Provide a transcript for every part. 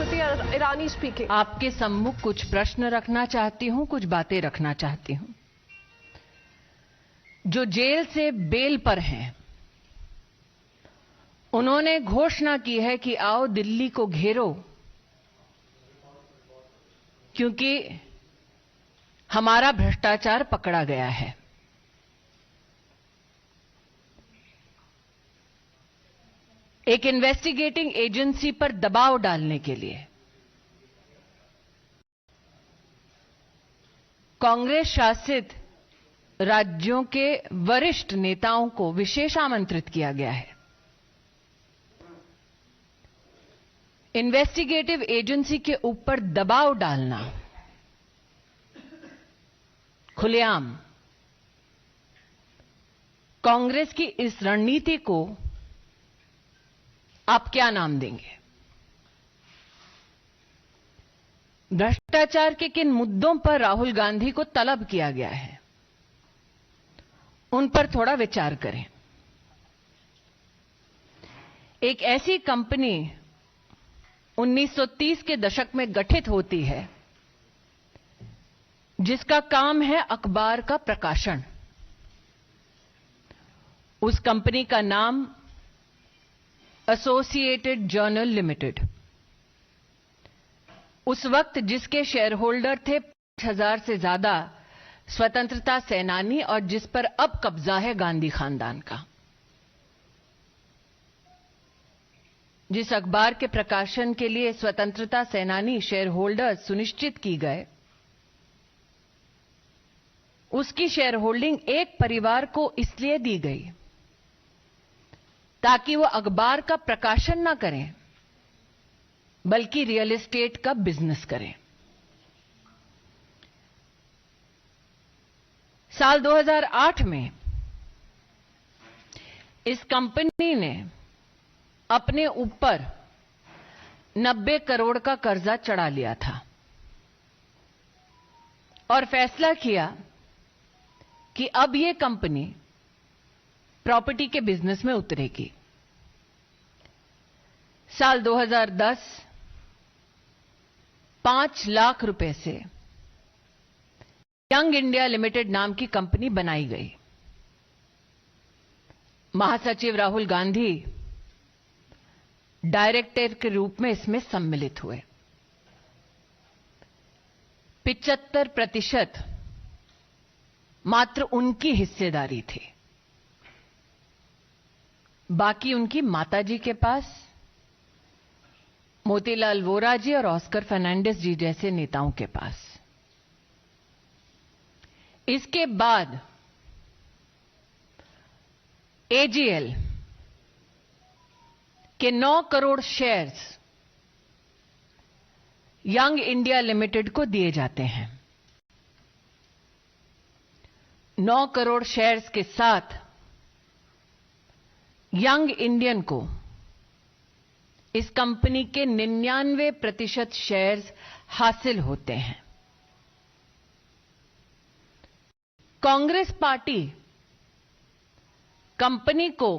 Smriti Irani speaking. आपके सम्मुख कुछ प्रश्न रखना चाहती हूं, कुछ बातें रखना चाहती हूं। जो जेल से बेल पर हैं, उन्होंने घोषणा की है कि आओ दिल्ली को घेरो, क्योंकि हमारा भ्रष्टाचार पकड़ा गया है। एक इन्वेस्टिगेटिंग एजेंसी पर दबाव डालने के लिए कांग्रेस शासित राज्यों के वरिष्ठ नेताओं को विशेष आमंत्रित किया गया है। इन्वेस्टिगेटिव एजेंसी के ऊपर दबाव डालना खुलेआम कांग्रेस की इस रणनीति को आप क्या नाम देंगे? भ्रष्टाचार के किन मुद्दों पर राहुल गांधी को तलब किया गया है, उन पर थोड़ा विचार करें। एक ऐसी कंपनी 1930 के दशक में गठित होती है जिसका काम है अखबार का प्रकाशन। उस कंपनी का नाम एसोसिएटेड जर्नल लिमिटेड। उस वक्त जिसके शेयर होल्डर थे 5000 से ज्यादा स्वतंत्रता सेनानी और जिस पर अब कब्जा है गांधी खानदान का। जिस अखबार के प्रकाशन के लिए स्वतंत्रता सेनानी शेयर होल्डर सुनिश्चित की गए, उसकी शेयर होल्डिंग एक परिवार को इसलिए दी गई ताकि वो अखबार का प्रकाशन ना करें, बल्कि रियल एस्टेट का बिजनेस करें। साल 2008 में इस कंपनी ने अपने ऊपर 90 करोड़ का कर्जा चढ़ा लिया था और फैसला किया कि अब यह कंपनी प्रॉपर्टी के बिजनेस में उतरेगी। साल 2010 5 लाख रुपए से यंग इंडिया लिमिटेड नाम की कंपनी बनाई गई। महासचिव राहुल गांधी डायरेक्टर के रूप में इसमें सम्मिलित हुए। 75% मात्र उनकी हिस्सेदारी थी, बाकी उनकी माताजी के पास, मोतीलाल वोरा जी और ऑस्कर फर्नांडिस जी जैसे नेताओं के पास। इसके बाद एजीएल के 9 crore shares young India limited को दिए जाते हैं। 9 करोड़ शेयर्स के साथ यंग इंडियन को इस कंपनी के 99% शेयर्स हासिल होते हैं। कांग्रेस पार्टी कंपनी को,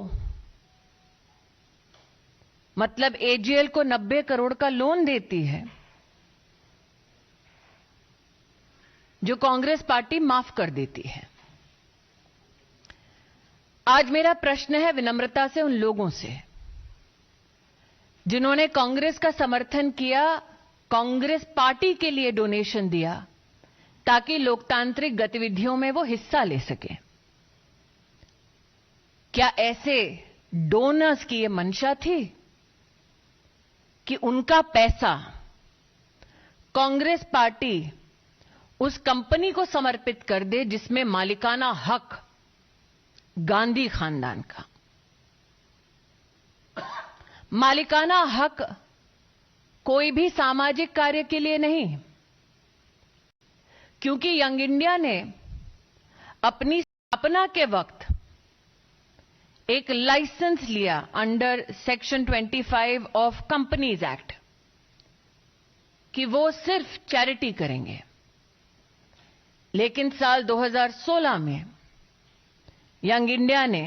मतलब एजीएल को 90 करोड़ का लोन देती है, जो कांग्रेस पार्टी माफ कर देती है। आज मेरा प्रश्न है विनम्रता से उन लोगों से जिन्होंने कांग्रेस का समर्थन किया, कांग्रेस पार्टी के लिए डोनेशन दिया ताकि लोकतांत्रिक गतिविधियों में वो हिस्सा ले सके। क्या ऐसे डोनर्स की ये मंशा थी कि उनका पैसा कांग्रेस पार्टी उस कंपनी को समर्पित कर दे जिसमें मालिकाना हक गांधी खानदान का? मालिकाना हक कोई भी सामाजिक कार्य के लिए नहीं, क्योंकि यंग इंडिया ने अपनी स्थापना के वक्त एक लाइसेंस लिया under section 25 of companies act कि वो सिर्फ चैरिटी करेंगे। लेकिन साल 2016 में यंग इंडिया ने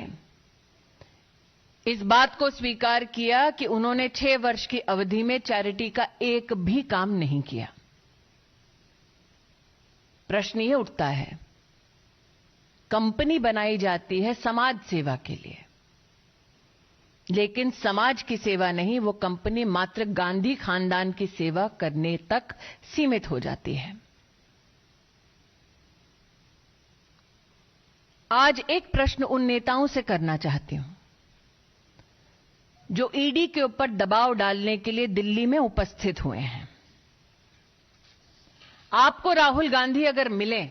इस बात को स्वीकार किया कि उन्होंने 6 वर्ष की अवधि में चैरिटी का एक भी काम नहीं किया। प्रश्न यह उठता है, कंपनी बनाई जाती है समाज सेवा के लिए, लेकिन समाज की सेवा नहीं, वो कंपनी मात्र गांधी खानदान की सेवा करने तक सीमित हो जाती है। आज एक प्रश्न उन नेताओं से करना चाहती हूं जो ईडी के ऊपर दबाव डालने के लिए दिल्ली में उपस्थित हुए हैं। आपको राहुल गांधी अगर मिले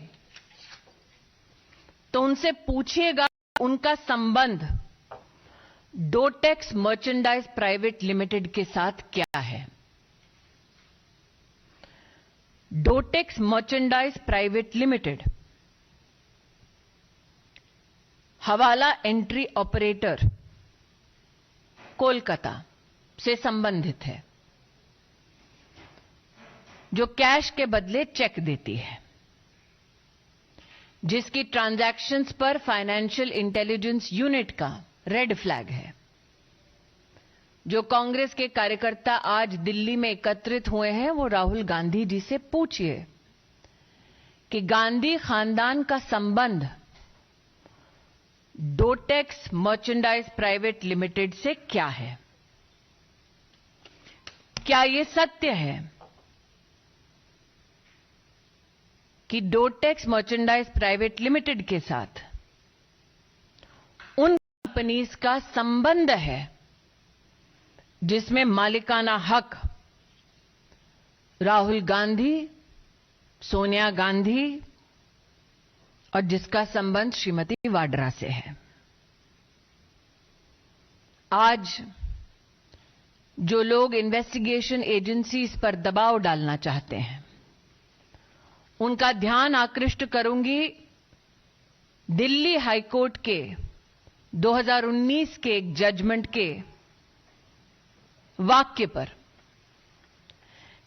तो उनसे पूछिएगा उनका संबंध डोटेक्स मर्चेंडाइज प्राइवेट लिमिटेड के साथ क्या है। डोटेक्स मर्चेंडाइज प्राइवेट लिमिटेड हवाला एंट्री ऑपरेटर कोलकाता से संबंधित है, जो कैश के बदले चेक देती है, जिसकी ट्रांजैक्शंस पर फाइनेंशियल इंटेलिजेंस यूनिट का रेड फ्लैग है। जो कांग्रेस के कार्यकर्ता आज दिल्ली में एकत्रित हुए हैं, वो राहुल गांधी जी से पूछिए कि गांधी खानदान का संबंध डोटेक्स मर्चेंडाइज प्राइवेट लिमिटेड से क्या है। क्या यह सत्य है कि डोटेक्स मर्चेंडाइज प्राइवेट लिमिटेड के साथ उन कंपनीज का संबंध है जिसमें मालिकाना हक राहुल गांधी, सोनिया गांधी और जिसका संबंध श्रीमती वाड्रा से है। आज जो लोग इन्वेस्टिगेशन एजेंसीज पर दबाव डालना चाहते हैं, उनका ध्यान आकृष्ट करूंगी दिल्ली हाईकोर्ट के 2019 के एक जजमेंट के वाक्य पर।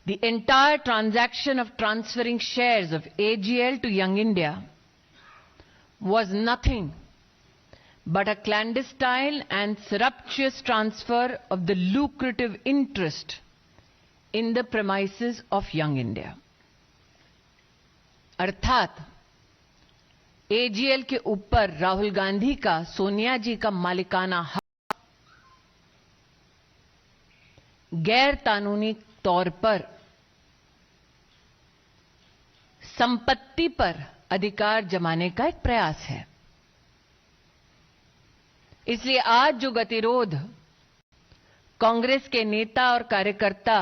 The entire transaction of transferring shares of AGL to Young India was nothing but a clandestine and surreptitious transfer of the lucrative interest in the premises of Young India. अर्थात AGL के ऊपर राहुल गांधी का, सोनिया जी का मालिकाना हक गैर कानूनी तौर पर संपत्ति पर अधिकार जमाने का एक प्रयास है। इसलिए आज जो गतिरोध कांग्रेस के नेता और कार्यकर्ता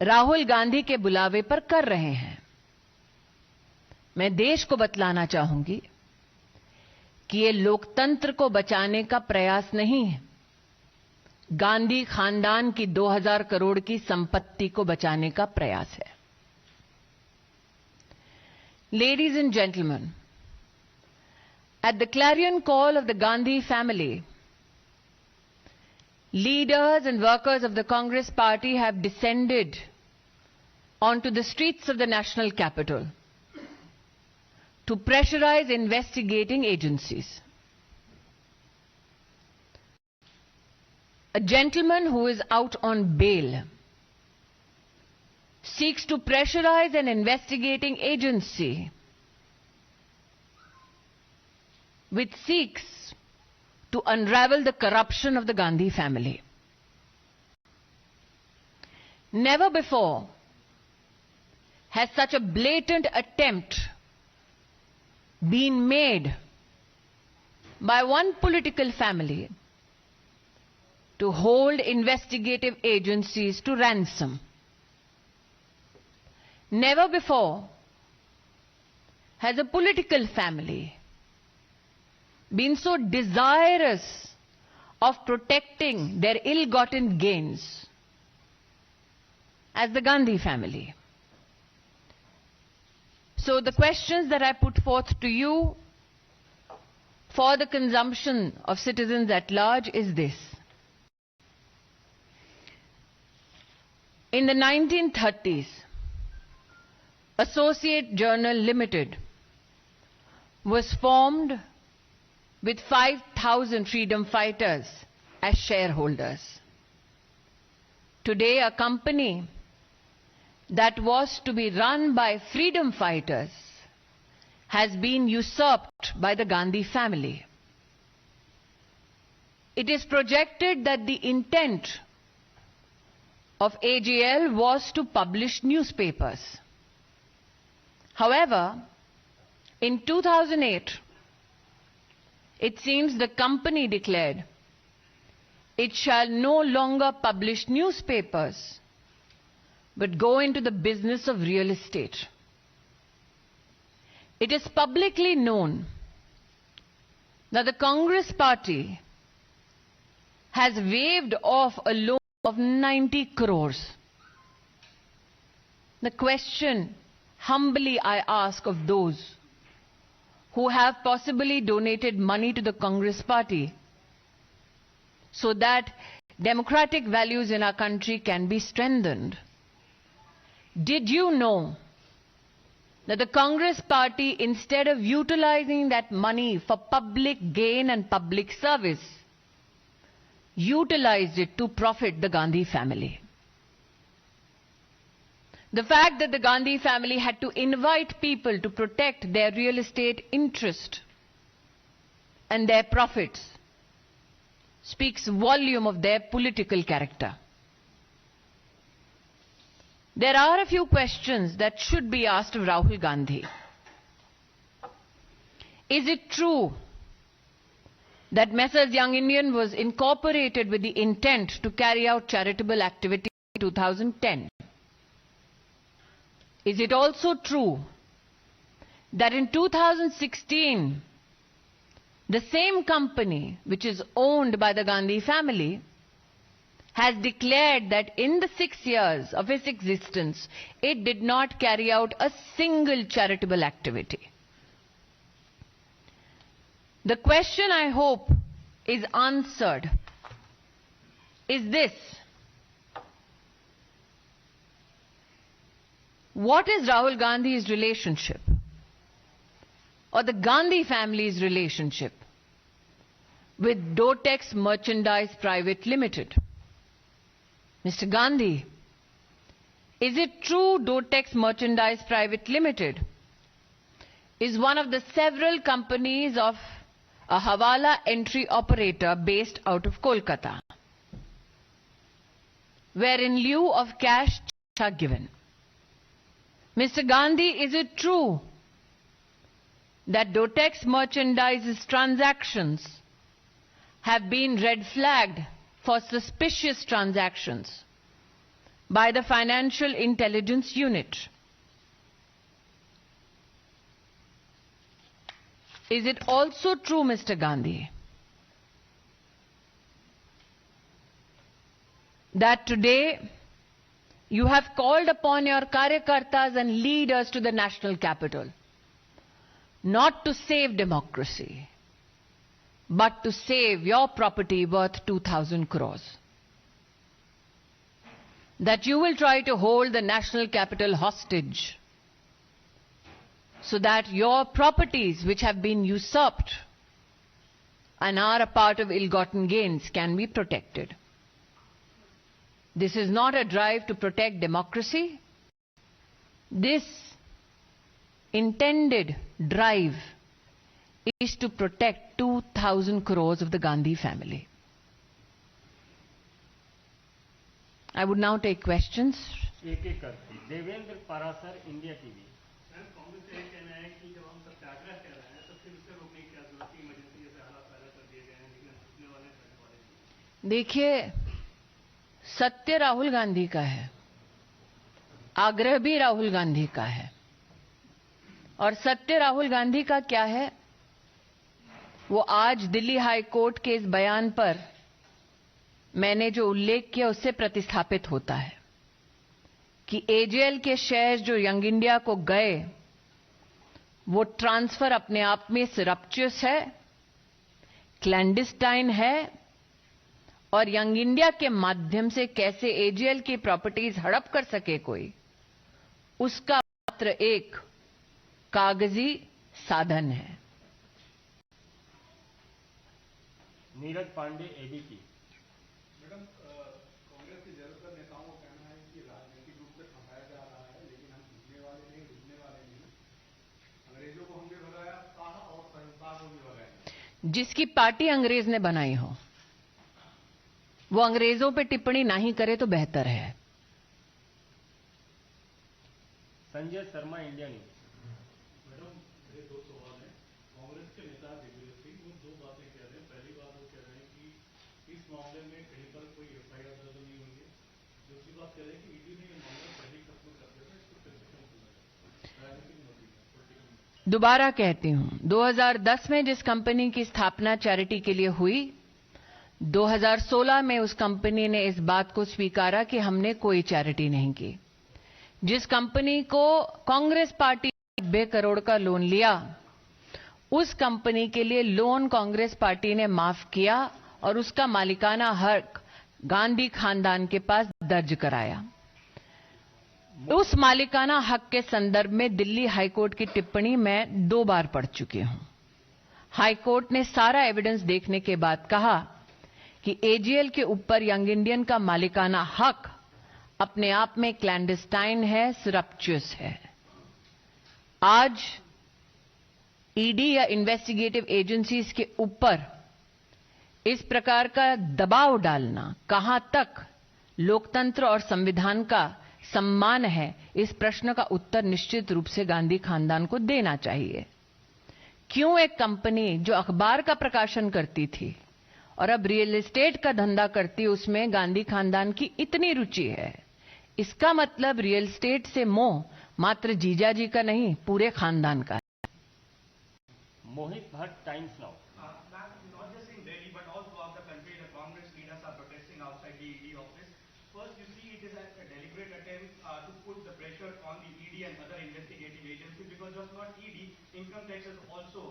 राहुल गांधी के बुलावे पर कर रहे हैं, मैं देश को बतलाना चाहूंगी कि ये लोकतंत्र को बचाने का प्रयास नहीं है, गांधी खानदान की 2000 करोड़ की संपत्ति को बचाने का प्रयास है। Ladies and gentlemen, at the clarion call of the Gandhi family, leaders and workers of the Congress party have descended onto the streets of the national capital to pressurize investigating agencies. A gentleman who is out on bail seeks to pressurize an investigating agency which seeks to unravel the corruption of the Gandhi family. Never before has such a blatant attempt been made by one political family to hold investigative agencies to ransom. Never before has a political family been so desirous of protecting their ill-gotten gains as the Gandhi family. So the questions that I put forth to you for the consumption of citizens at large is this. In the 1930s, Associate Journal Limited was formed with 5,000 1,000 freedom fighters as shareholders. Today, a company that was to be run by freedom fighters has been usurped by the Gandhi family. It is projected that the intent of AGL was to publish newspapers. However, in 2008, it seems the company declared it shall no longer publish newspapers, but go into the business of real estate. It is publicly known that the Congress party has waived off a loan of 90 crores. The question humbly I ask of those who have possibly donated money to the Congress party so that democratic values in our country can be strengthened. Did you know that the Congress party, instead of utilizing that money for public gain and public service, utilized it to profit the Gandhi family? The fact that the Gandhi family had to invite people to protect their real estate interest and their profits speaks volume of their political character. There are a few questions that should be asked of Rahul Gandhi. Is it true that Messrs. Young Indian was incorporated with the intent to carry out charitable activity in 2010? Is it also true that in 2016, the same company, which is owned by the Gandhi family, has declared that in the 6 years of its existence, it did not carry out a single charitable activity? The question I hope is answered is this: what is Rahul Gandhi's relationship, or the Gandhi family's relationship, with Dotex Merchandise Private Limited? Mr. Gandhi, is it true Dotex Merchandise Private Limited is one of the several companies of a Hawala entry operator based out of Kolkata, where in lieu of cash checks are given? Mr. Gandhi, is it true that Dotex Merchandise's transactions have been red flagged for suspicious transactions by the Financial Intelligence Unit? Is it also true, Mr. Gandhi, that today you have called upon your karyakartas and leaders to the national capital not to save democracy, but to save your property worth 2,000 crores? That you will try to hold the national capital hostage so that your properties, which have been usurped and are a part of ill-gotten gains, can be protected. This is not a drive to protect democracy. This intended drive is to protect 2,000 crores of the Gandhi family. I would now take questions. Devendra Parashar, India TV. Congress का ये कहना है कि जब हम सत्याग्रह कर रहे हैं तो फिर उसे रोकने की क्या जरूरत है? इमरजेंसी जैसे हालात पैदा कर दिए गए हैं, लेकिन छूटने वाले बैठने वाले। देखिए, सत्य राहुल गांधी का है, आग्रह भी राहुल गांधी का है, और सत्य राहुल गांधी का क्या है वो आज दिल्ली हाई कोर्ट के इस बयान पर मैंने जो उल्लेख किया उससे प्रतिस्थापित होता है कि एजेएल के शेयर जो यंग इंडिया को गए वो ट्रांसफर अपने आप में सरप्चुअस है, क्लैंडिस्टाइन है, और यंग इंडिया के माध्यम से कैसे एजेएल की प्रॉपर्टीज हड़प कर सके कोई, उसका मात्र एक कागजी साधन है। नीरज पांडे एबीपी। मैडम, कांग्रेस के ज्यादातर नेताओं का कहना है कि राजनीतिक रूप से फंसाया जा रहा है, लेकिन हम झुकने वाले नहीं। अंग्रेजों को हमने भगाया और संसार को भी भगाया। जिसकी पार्टी अंग्रेज ने बनाई हो वो अंग्रेजों पे टिप्पणी नहीं करे तो बेहतर है। Sanjay Sharma, India news. Madam, मेरे दो सवाल हैं। कांग्रेस के नेता दिग्विजय सिंह वो दो बातें कह रहे हैं। पहली बात वो कह रहे हैं कि इस मामले में कहीं पर कोई एफआईआर दर्ज नहीं हुई है। दूसरी बात कह रहे हैं कि ईडी ने ये मामला पहले ही खत्म कर दिया था, इसको फिर से क्यों खुला है? राजनीतिक मोटिव है, पॉलिटिकल। दोबारा कहती हूं, 2010 में जिस कंपनी की स्थापना चैरिटी के लिए हुई, 2016 में उस कंपनी ने इस बात को स्वीकारा कि हमने कोई चैरिटी नहीं की। जिस कंपनी को कांग्रेस पार्टी ने 90 करोड़ का लोन लिया, उस कंपनी के लिए लोन कांग्रेस पार्टी ने माफ किया और उसका मालिकाना हक गांधी खानदान के पास दर्ज कराया। उस मालिकाना हक के संदर्भ में दिल्ली हाईकोर्ट की टिप्पणी मैं 2 बार पढ़ चुकी हूं। हाईकोर्ट ने सारा एविडेंस देखने के बाद कहा कि एजीएल के ऊपर यंग इंडियन का मालिकाना हक अपने आप में क्लैंडस्टाइन है, सरप्चुअस है। आज ईडी या इन्वेस्टिगेटिव एजेंसीज के ऊपर इस प्रकार का दबाव डालना कहां तक लोकतंत्र और संविधान का सम्मान है, इस प्रश्न का उत्तर निश्चित रूप से गांधी खानदान को देना चाहिए। क्यों एक कंपनी जो अखबार का प्रकाशन करती थी और अब रियल एस्टेट का धंधा करती, उसमें गांधी खानदान की इतनी रुचि है? इसका मतलब रियल एस्टेट से मोह मात्र जीजा जी का नहीं, पूरे खानदान का है। Mohit Bhatt, Times Now. Not just in Delhi, but all throughout the country, the Congress leaders are protesting outside the ED office. First, you see, it is a deliberate attempt to put the pressure on the ED and other investigative agencies, because just not ED, income tax has also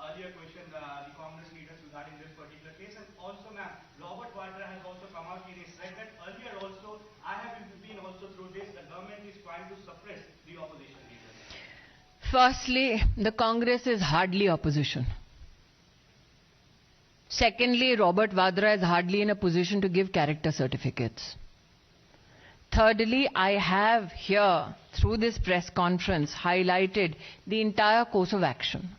earlier questioned the Congress leaders regarding this particular case. And also, ma'am, Robert Vadra has also come out and he said that earlier also, I have been also through this, the government is trying to suppress the opposition leaders. Firstly, the Congress is hardly opposition. Secondly, Robert Vadra is hardly in a position to give character certificates. Thirdly, I have here, through this press conference, highlighted the entire course of action.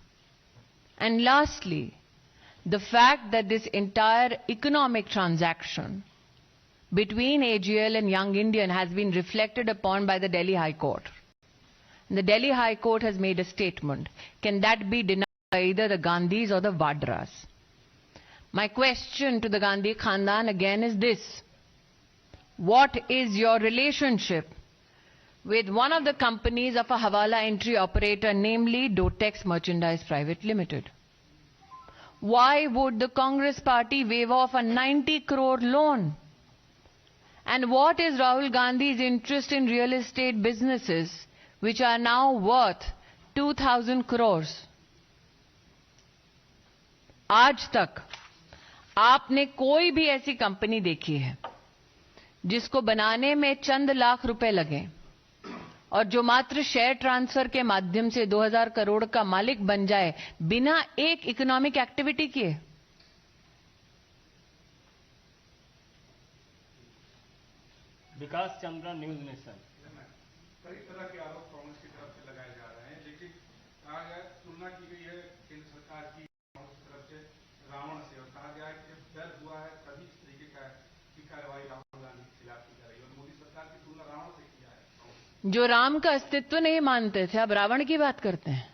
And lastly, the fact that this entire economic transaction between AGL and Young Indian has been reflected upon by the Delhi High Court. The Delhi High Court has made a statement. Can that be denied by either the Gandhis or the Vadras? My question to the Gandhi Khandan again is this: what is your relationship with one of the companies of a Hawala entry operator, namely Dotex Merchandise Private Limited? Why would the Congress party waive off a 90 crore loan? And what is Rahul Gandhi's interest in real estate businesses which are now worth 2,000 crores? आज तक आपने कोई भी ऐसी company देखी है जिसको बनाने में चंद लाख रुपए लगे और जो मात्र शेयर ट्रांसफर के माध्यम से 2000 करोड़ का मालिक बन जाए बिना एक इकोनॉमिक एक्टिविटी किए? विकास चंद्रा, न्यूज नेशन। कई तरह के आरोप कांग्रेस की तरफ से लगाए जा रहे हैं, लेकिन तुलना की गई है केंद्र सरकार की कांग्रेस की तरफ से रावण से, और कहा गया है कि जब डर हुआ है तभी इस तरीके की कार्रवाई राहुल गांधी के खिलाफ की जा रही है, और मोदी सरकार की तुलना रावण से किया है। जो राम का अस्तित्व नहीं मानते थे अब रावण की बात करते हैं।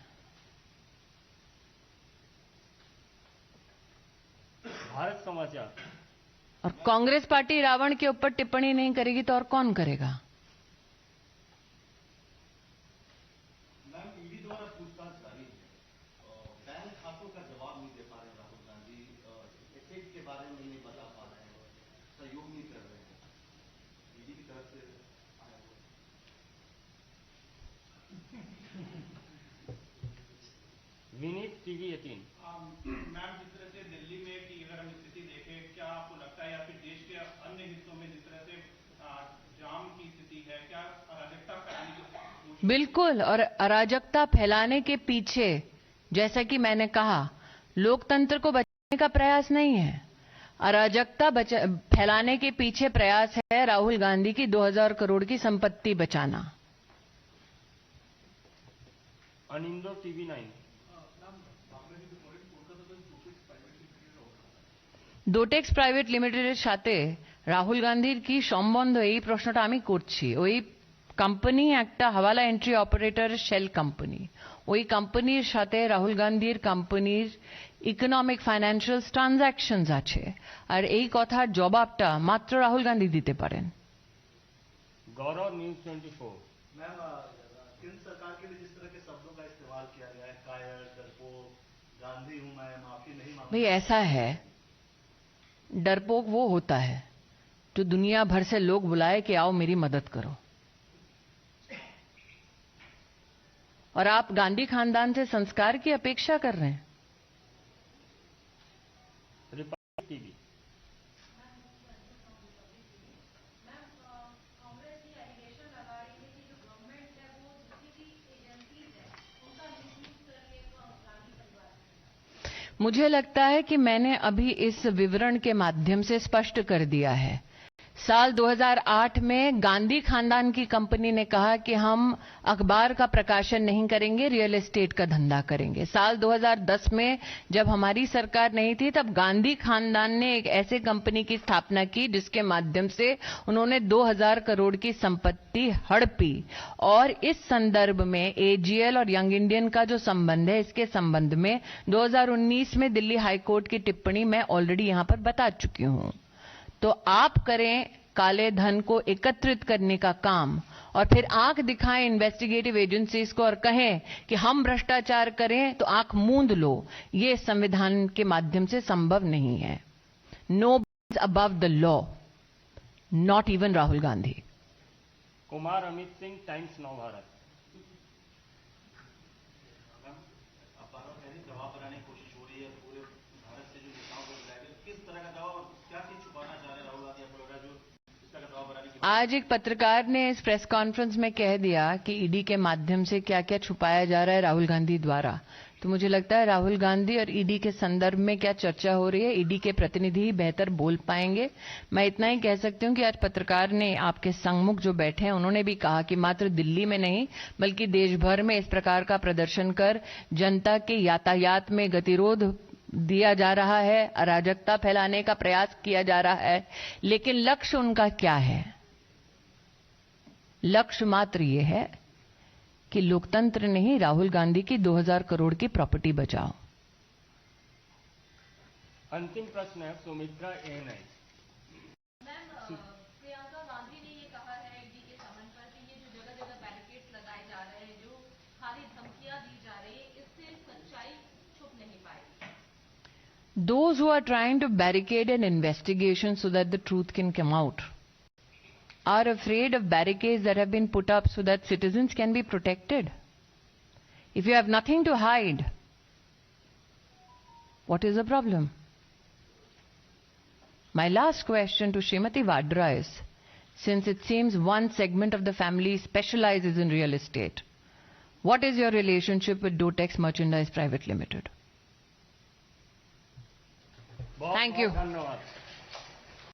भारत समाचार। और कांग्रेस पार्टी रावण के ऊपर टिप्पणी नहीं करेगी तो और कौन करेगा? मैम, ईडी द्वारा पूछताछ जारी है। बैंक खातों का जवाब नहीं दे पा रहे राहुल गांधी, एसेट के बारे में नहीं बता पा रहे हैं, सहयोग नहीं कर रहे हैं, ईडी की तरफ से आया हुआ। विनीत, टीवी 18। मैम, जिस तरह से दिल्ली में की अगर हम स्थिति देखें, क्या आपको लगता है या फिर देश के अन्य हिस्सों में जिस तरह से जाम की स्थिति है, क्या अराजकता फैलाने की कोशिश? बिल्कुल, और अराजकता फैलाने के पीछे, जैसा कि मैंने कहा, लोकतंत्र को बचाने का प्रयास नहीं है, अराजकता फैलाने के पीछे प्रयास है राहुल गांधी की 2000 करोड़ की संपत्ति बचाना। अनिंदो टीवी 9। ডোটেক্স প্রাইভেট লিমিটেডের সাথে রাহুল গান্ধীর কি সম্বন্ধ, এই প্রশ্নটা আমি করছি। ওই কোম্পানি একটা হাওয়ালা এন্ট্রি অপারেটর শেল কোম্পানি, ওই কোম্পানির সাথে রাহুল গান্ধীর কোম্পানির ইকোনমিক ফাইন্যান্সিয়াল ট্রানজাকশনস আছে, আর এই কথার জবাবটা মাত্র রাহুল গান্ধী দিতে পারেন। गौरव न्यूज 24। मैम, केंद्र सरकार के लिए जिस तरह के शब्दों का इस्तेमाल किया गया है, कायर, डरपोक, गांधी हूं मैं, माफी नहीं मांगूंगा। भाई ऐसा है, डरपोक वो होता है जो दुनिया भर से लोग बुलाए कि आओ मेरी मदद करो, और आप गांधी खानदान से संस्कार की अपेक्षा कर रहे हैं। Republic TV. मुझे लगता है कि मैंने अभी इस विवरण के माध्यम से स्पष्ट कर दिया है। साल 2008 में गांधी खानदान की कंपनी ने कहा कि हम अखबार का प्रकाशन नहीं करेंगे, रियल एस्टेट का धंधा करेंगे। साल 2010 में जब हमारी सरकार नहीं थी, तब गांधी खानदान ने एक ऐसे कंपनी की स्थापना की जिसके माध्यम से उन्होंने 2000 करोड़ की संपत्ति हड़पी। और इस संदर्भ में एजीएल और यंग इंडियन का जो संबंध है, इसके संबंध में 2019 में दिल्ली हाईकोर्ट की टिप्पणी मैं ऑलरेडी यहां पर बता चुकी हूं। तो आप करें काले धन को एकत्रित करने का काम, और फिर आंख दिखाएं इन्वेस्टिगेटिव एजेंसीज को और कहें कि हम भ्रष्टाचार करें, तो आंख मूंद लो। ये संविधान के माध्यम से संभव नहीं है। No is above the law, not even Rahul Gandhi. Kumar Amit Singh, Times Now Bharat. आप बार-बार दबाव बनाने की कोशिश हो रही है पूरे भारत से, जो नेताओं को बुलाया गया, किस तरह का दबाव और क्या चीज छुपाना चाह रहे राहुल गांधी, आपको लग रहा है जो इस तरह का दबाव बनाने की? आज एक पत्रकार ने इस प्रेस कॉन्फ्रेंस में कह दिया कि ईडी के माध्यम से क्या क्या छुपाया जा रहा है राहुल गांधी द्वारा। तो मुझे लगता है राहुल गांधी और ईडी के संदर्भ में क्या चर्चा हो रही है, ईडी के प्रतिनिधि ही बेहतर बोल पाएंगे। मैं इतना ही कह सकती हूं कि आज पत्रकार ने आपके संगमुख जो बैठे हैं, उन्होंने भी कहा कि मात्र दिल्ली में नहीं बल्कि देश भर में इस प्रकार का प्रदर्शन कर जनता के यातायात में गतिरोध दिया जा रहा है, अराजकता फैलाने का प्रयास किया जा रहा है। लेकिन लक्ष्य उनका क्या है? लक्ष्य मात्र ये है कि लोकतंत्र नहीं, राहुल गांधी की 2000 करोड़ की प्रॉपर्टी बचाओ। अंतिम प्रश्न है सुमित्रा एएनआई। प्रियंका गांधी ने ये कहा है ईडी के समन पर कि ये जो जगह जगह बैरिकेड्स लगाए जा रहे हैं, जो खाली धमकियां दी जा रही है, इससे सच्चाई छुप नहीं पाएगी। Those who are trying to barricade an investigation so that the truth can come out are afraid of barricades that have been put up so that citizens can be protected. If you have nothing to hide, what is the problem? My last question to Srimati Vadra is, since it seems one segment of the family specializes in real estate, what is your relationship with Dotex Merchandise Private Limited? बहुत Thank you. धन्यवाद।